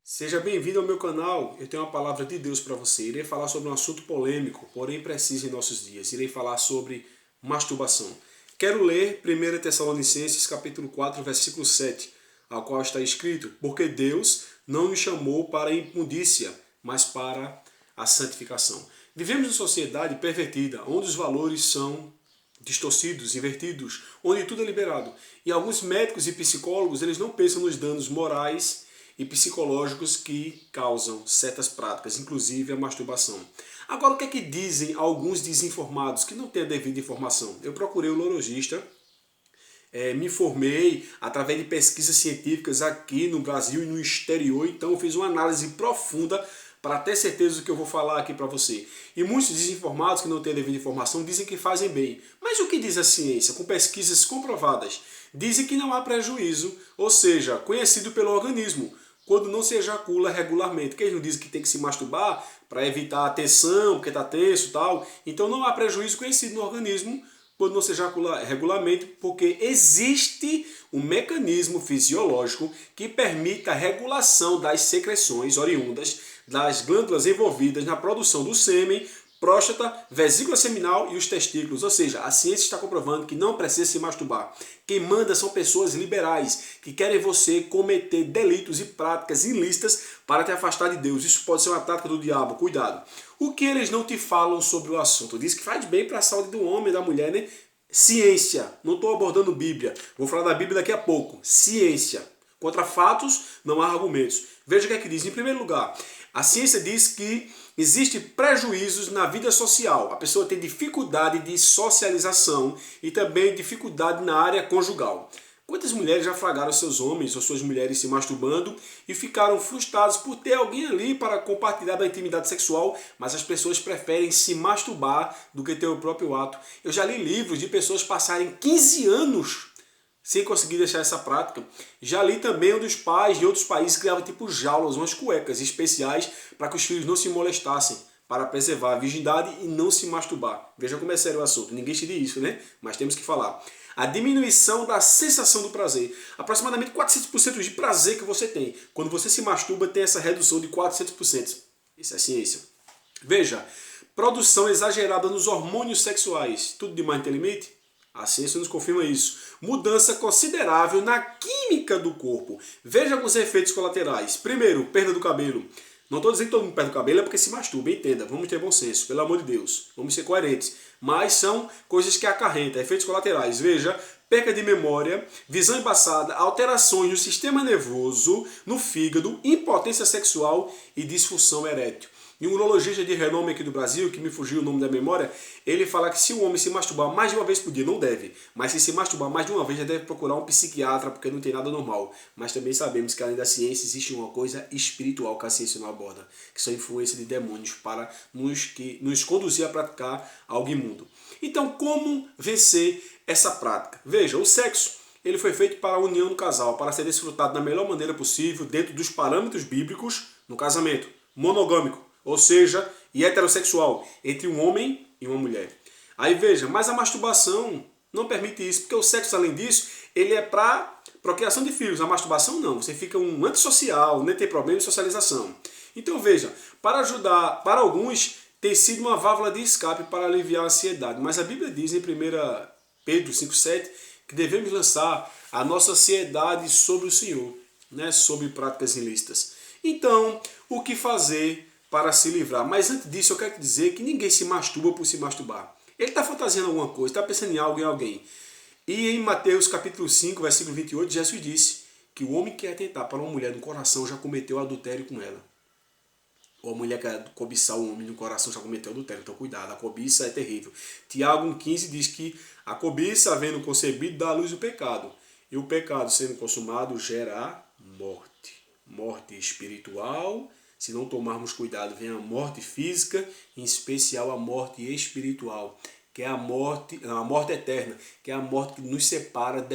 Seja bem-vindo ao meu canal. Eu tenho uma palavra de Deus para você. Irei falar sobre um assunto polêmico, porém preciso em nossos dias. Irei falar sobre masturbação. Quero ler 1 Tessalonicenses capítulo 4, versículo 7, ao qual está escrito: Porque Deus não nos chamou para a impundícia, mas para a santificação. Vivemos em sociedade pervertida, onde os valores são distorcidos, invertidos, onde tudo é liberado. E alguns médicos e psicólogos, eles não pensam nos danos morais e psicológicos que causam certas práticas, inclusive a masturbação. Agora, o que é que dizem alguns desinformados que não têm a devida informação? Eu procurei o urologista, me informei através de pesquisas científicas aqui no Brasil e no exterior, então eu fiz uma análise profunda para ter certeza do que eu vou falar aqui para você. E muitos desinformados que não têm a devida informação dizem que fazem bem. Mas o que diz a ciência, com pesquisas comprovadas? Dizem que não há prejuízo, ou seja, conhecido pelo organismo, quando não se ejacula regularmente. Porque eles não dizem que tem que se masturbar para evitar a tensão, porque está tenso e tal. Então não há prejuízo conhecido no organismo quando não se ejacula regularmente, porque existe um mecanismo fisiológico que permite a regulação das secreções oriundas das glândulas envolvidas na produção do sêmen, próstata, vesícula seminal e os testículos. Ou seja, a ciência está comprovando que não precisa se masturbar. Quem manda são pessoas liberais que querem você cometer delitos e práticas ilícitas para te afastar de Deus. Isso pode ser uma tática do diabo, cuidado. O que eles não te falam sobre o assunto? Diz que faz bem para a saúde do homem e da mulher, né? Ciência. Não estou abordando Bíblia. Vou falar da Bíblia daqui a pouco. Ciência. Contra fatos não há argumentos. Veja o que é que diz. Em primeiro lugar, a ciência diz que existem prejuízos na vida social. A pessoa tem dificuldade de socialização e também dificuldade na área conjugal. Quantas mulheres já flagraram seus homens ou suas mulheres se masturbando e ficaram frustrados por ter alguém ali para compartilhar da intimidade sexual, mas as pessoas preferem se masturbar do que ter o próprio ato. Eu já li livros de pessoas passarem 15 anos sem conseguir deixar essa prática. Já li também onde os pais de outros países criavam tipo jaulas, umas cuecas especiais para que os filhos não se molestassem, para preservar a virgindade e não se masturbar. Veja como é sério o assunto. Ninguém te diz isso, né? Mas temos que falar. A diminuição da sensação do prazer. Aproximadamente 400% de prazer que você tem. Quando você se masturba, tem essa redução de 400%. Isso é ciência. Veja, produção exagerada nos hormônios sexuais. Tudo demais tem limite? A ciência nos confirma isso. Mudança considerável na química do corpo. Veja alguns efeitos colaterais. Primeiro, perda do cabelo. Não estou dizendo que todo mundo perde o cabelo é porque se masturba, entenda. Vamos ter bom senso, pelo amor de Deus. Vamos ser coerentes. Mas são coisas que acarrentam, efeitos colaterais. Veja, perda de memória, visão embaçada, alterações no sistema nervoso, no fígado, impotência sexual e disfunção erétil. E um urologista de renome aqui do Brasil, que me fugiu o nome da memória, ele fala que se o homem se masturbar mais de uma vez por dia, não deve. Mas se masturbar mais de uma vez, já deve procurar um psiquiatra, porque não tem nada normal. Mas também sabemos que além da ciência, existe uma coisa espiritual que a ciência não aborda, que são influência de demônios para nos conduzir a praticar algo imundo. Então, como vencer essa prática? Veja, o sexo ele foi feito para a união do casal, para ser desfrutado da melhor maneira possível, dentro dos parâmetros bíblicos, no casamento monogâmico. Ou seja, e heterossexual, entre um homem e uma mulher. Aí veja, mas a masturbação não permite isso, porque o sexo, além disso, ele é para procriação de filhos. A masturbação não, você fica um antissocial, nem tem problema de socialização. Então veja, para ajudar, para alguns, tem sido uma válvula de escape para aliviar a ansiedade. Mas a Bíblia diz em 1 Pedro 5,7 que devemos lançar a nossa ansiedade sobre o Senhor, né, sobre práticas ilícitas. Então, o que fazer para se livrar? Mas antes disso, eu quero te dizer que ninguém se masturba por se masturbar. Ele está fantasiando alguma coisa, está pensando em algo, em alguém. E em Mateus capítulo 5, versículo 28, Jesus disse que o homem que atentar para uma mulher no coração já cometeu adultério com ela. Ou a mulher que cobiçar o homem no coração já cometeu adultério. Então cuidado, a cobiça é terrível. Tiago 1,15 diz que a cobiça, havendo concebido, dá à luz o pecado. E o pecado, sendo consumado, gera morte. Morte espiritual. Se não tomarmos cuidado, vem a morte física, em especial a morte espiritual, que é a morte eterna, que é a morte que nos separa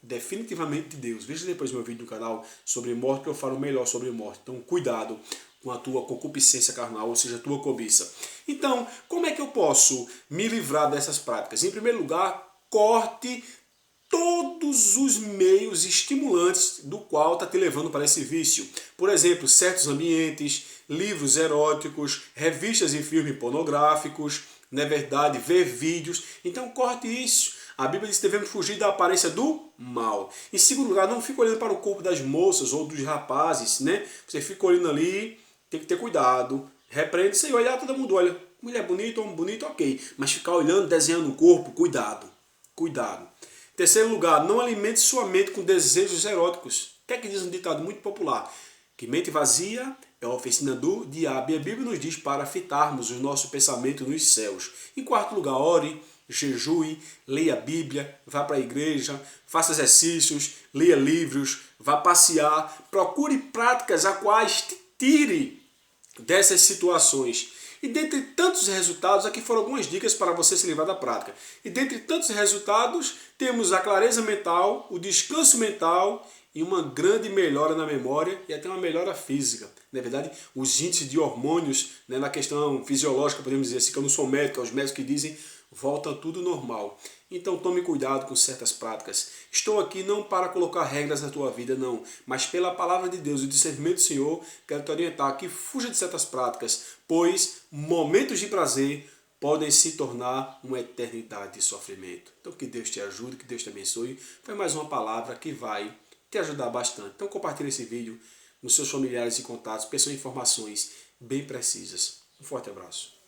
definitivamente de Deus. Veja depois meu vídeo no canal sobre morte, que eu falo melhor sobre morte. Então, cuidado com a tua concupiscência carnal, ou seja, a tua cobiça. Então, como é que eu posso me livrar dessas práticas? Em primeiro lugar, corte todos os meios estimulantes do qual está te levando para esse vício. Por exemplo, certos ambientes, livros eróticos, revistas e filmes pornográficos, não é verdade? Ver vídeos. Então corte isso. A Bíblia diz que devemos fugir da aparência do mal. Em segundo lugar, não fique olhando para o corpo das moças ou dos rapazes, né? Você fica olhando ali, tem que ter cuidado. Repreende sem olhar, todo mundo olha. Mulher bonita, homem bonito, ok. Mas ficar olhando, desenhando o corpo, cuidado. Cuidado. Terceiro lugar, não alimente sua mente com desejos eróticos. O que é que diz um ditado muito popular? Que mente vazia é a oficina do diabo. E a Bíblia nos diz para fitarmos o nosso pensamento nos céus. Em quarto lugar, ore, jejue, leia a Bíblia, vá para a igreja, faça exercícios, leia livros, vá passear, procure práticas a quais te tire dessas situações. E dentre tantos resultados, aqui foram algumas dicas para você se livrar da prática. E dentre tantos resultados, temos a clareza mental, o descanso mental e uma grande melhora na memória e até uma melhora física. Na verdade, os índices de hormônios, né, na questão fisiológica, podemos dizer assim, que eu não sou médico, os médicos que dizem, volta tudo normal. Então tome cuidado com certas práticas. Estou aqui não para colocar regras na tua vida, não, mas pela palavra de Deus e o discernimento do Senhor, quero te orientar que fuja de certas práticas, pois momentos de prazer podem se tornar uma eternidade de sofrimento. Então que Deus te ajude, que Deus te abençoe. Foi mais uma palavra que vai te ajudar bastante. Então compartilhe esse vídeo nos seus familiares e contatos, peçam informações bem precisas. Um forte abraço.